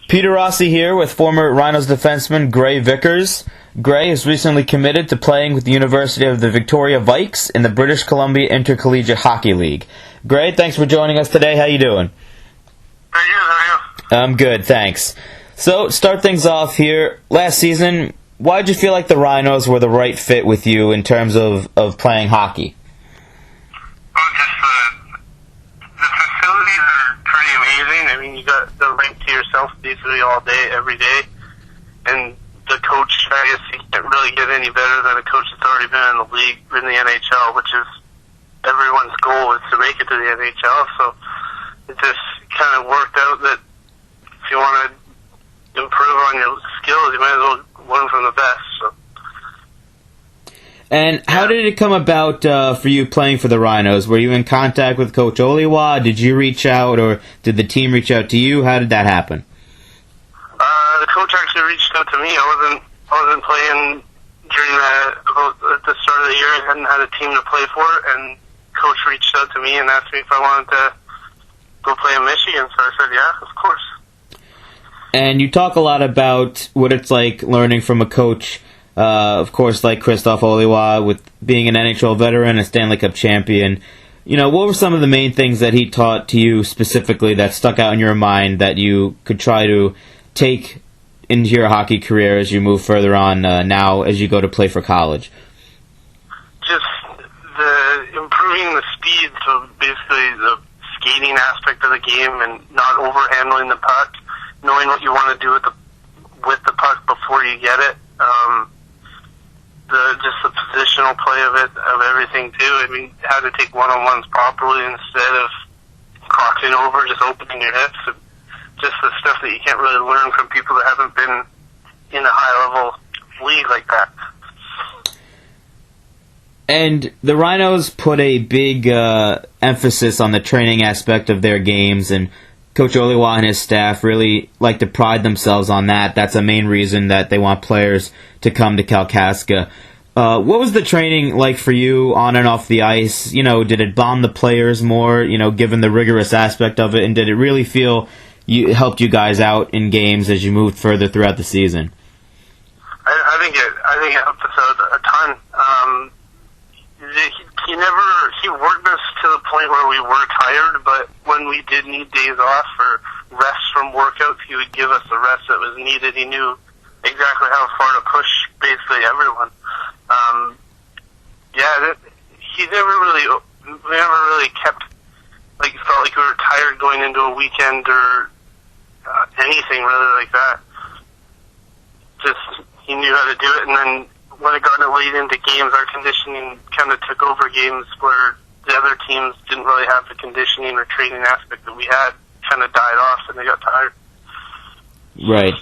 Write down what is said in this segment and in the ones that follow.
Peter Rossi here with former Rhinos defenseman Gray Vickers. Gray has recently committed to playing with the University of the Victoria Vikes in the British Columbia Intercollegiate Hockey League. Gray, thanks for joining us today. How you doing? Pretty good, how are you? I'm good, thanks. So, start things off here. Last season, why did you feel like the Rhinos were the right fit with you in terms of playing hockey? Well, just the facilities are pretty amazing. I mean, you got the rink to yourself basically all day, every day. And the coach, I guess he can't really get any better than a coach that's already been in the league, in the NHL, which is everyone's goal is to make it to the NHL. So it just kind of worked out that if you want to improve on your skills, you might as well learn from the best. So. And how did it come about for you playing for the Rhinos? Were you in contact with Coach Oliwa? Did you reach out, or did the team reach out to you? How did that happen? The coach actually reached out to me. I wasn't playing during at the start of the year. I hadn't had a team to play for, and coach reached out to me and asked me if I wanted to go play in Michigan. So I said, yeah, of course. And you talk a lot about what it's like learning from a coach. Of course, like Christophe Oliwa, with being an NHL veteran, a Stanley Cup champion. You know, what were some of the main things that he taught to you specifically that stuck out in your mind that you could try to take into your hockey career as you move further on now as you go to play for college? Just the improving the speed, so basically the skating aspect of the game and not overhandling the puck, knowing what you want to do with the puck before you get it. Just the positional play of everything too. I mean, how to take one-on-ones properly instead of crossing over, just opening your hips. And just the stuff that you can't really learn from people that haven't been in a high-level league like that. And the Rhinos put a big emphasis on the training aspect of their games, and Coach Oliwa and his staff really like to pride themselves on that. That's a main reason that they want players to come to Kalkaska. What was the training like for you on and off the ice? You know, did it bond the players more, you know, given the rigorous aspect of it, and did it really feel it helped you guys out in games as you moved further throughout the season? I think it helped us out a ton. He worked us to the point where we were tired, but when we did need days off or rest from workouts, he would give us the rest that was needed. He knew exactly how far to push basically everyone. We never really kept, felt like we were tired going into a weekend or anything really like that. Just, he knew how to do it, and then when it got late into games, our conditioning kind of took over games where the other teams didn't really have the conditioning or training aspect that we had, kind of died off and they got tired. Right.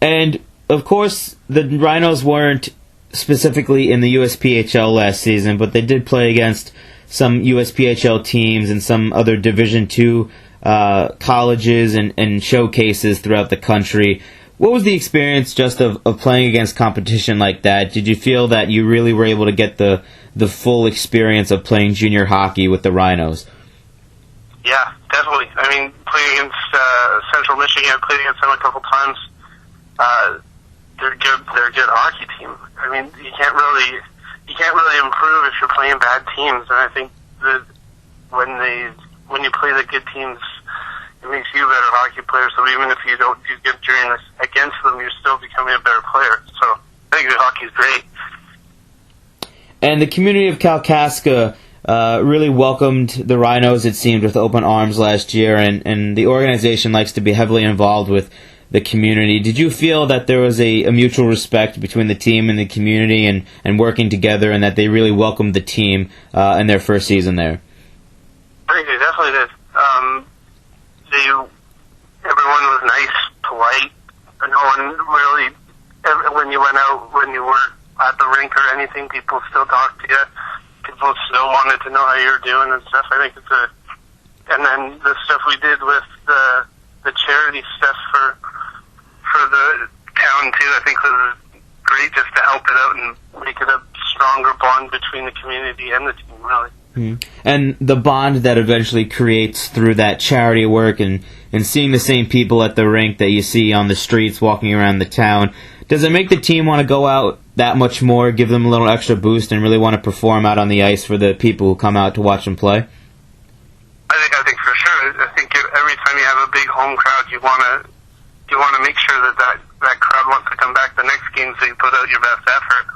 And, of course, the Rhinos weren't specifically in the USPHL last season, but they did play against some USPHL teams and some other Division II colleges and showcases throughout the country. What was the experience just of playing against competition like that? Did you feel that you really were able to get the full experience of playing junior hockey with the Rhinos? Yeah, definitely. I mean, playing against Central Michigan, I played against them a couple times. They're good. They're a good hockey team. I mean, you can't really improve if you're playing bad teams. And I think that when you play the good teams, it makes you a better hockey player. So even if you don't do good against them, you're still becoming a better player. So I think the hockey's great. And the community of Kalkaska really welcomed the Rhinos, it seemed, with open arms last year, and the organization likes to be heavily involved with the community. Did you feel that there was a mutual respect between the team and the community and working together, and that they really welcomed the team in their first season there? I think they definitely did. Everyone was nice, polite. No one really, when you were at the rink or anything, people still talked to you. People still wanted to know how you were doing and stuff. I think and then the stuff we did with the charity stuff for the town too, I think was great, just to help it out and make it a stronger bond between the community and the team, really. And the bond that eventually creates through that charity work and seeing the same people at the rink that you see on the streets walking around the town, does it make the team want to go out that much more, give them a little extra boost, and really want to perform out on the ice for the people who come out to watch them play? I think for sure. I think every time you have a big home crowd, you want to make sure that crowd wants to come back the next game, so you put out your best effort.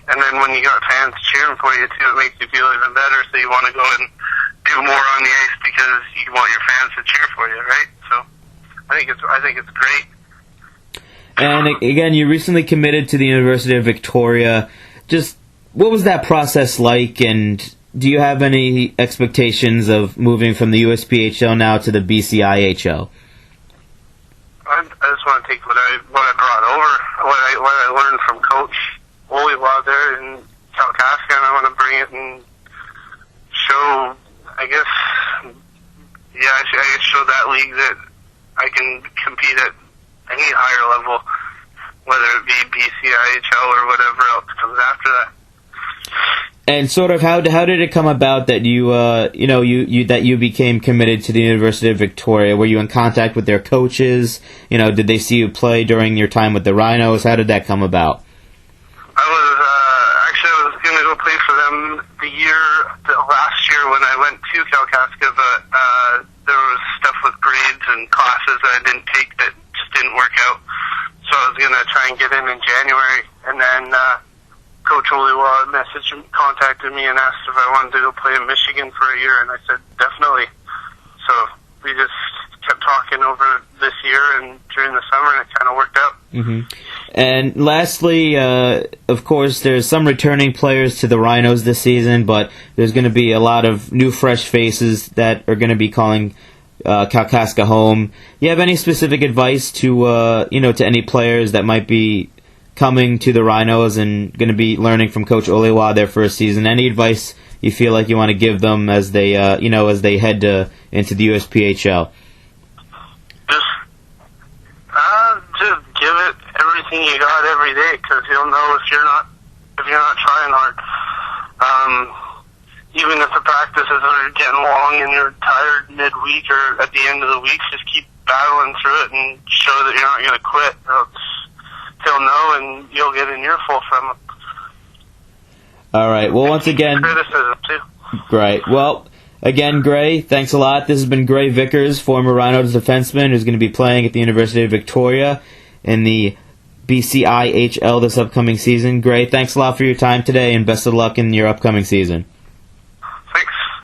And then when you got fans cheering for you too, it makes you feel even better. So you want to go and do more on the ice because you want your fans to cheer for you, right? So I think it's great. And again, you recently committed to the University of Victoria. Just what was that process like, and do you have any expectations of moving from the USPHL now to the BCIHL? I just want to take what I brought over, what I learned from Coach Oliwa there in Kalkaska, and I want to bring it and show, I guess show that league that I can compete at any higher level, whether it be BCIHL or whatever else comes after that. And sort of how did it come about that you became committed to the University of Victoria? Were you in contact with their coaches? Did they see you play during your time with the Rhinos? How did that come about? I was going to go play for them last year when I went to Kalkaska, but there was stuff with grades and classes that I didn't take that just didn't work out. So I was going to try and get in January, and then Coach Oliwa contacted me and asked if I wanted to go play in Michigan for a year, and I said definitely. So we just kept talking over this year and during the summer, and it kind of worked out. Mm-hmm. And lastly, of course, there's some returning players to the Rhinos this season, but there's going to be a lot of new, fresh faces that are going to be calling Kalkaska home. You have any specific advice to any players that might be coming to the Rhinos and going to be learning from Coach Oliwa their first season? Any advice you feel like you want to give them as they head into the USPHL? Just give it everything you got every day, because you'll know if you're not trying hard. Even if the practices are getting long and you're tired midweek or at the end of the week, just keep battling through it and show that you're not going to quit. He'll know, and you'll get an earful from him. All right. Well, once again, criticism too. Right. Well, again, Gray, thanks a lot. This has been Gray Vickers, former Rhinos defenseman, who's going to be playing at the University of Victoria in the BCIHL this upcoming season. Gray, thanks a lot for your time today, and best of luck in your upcoming season.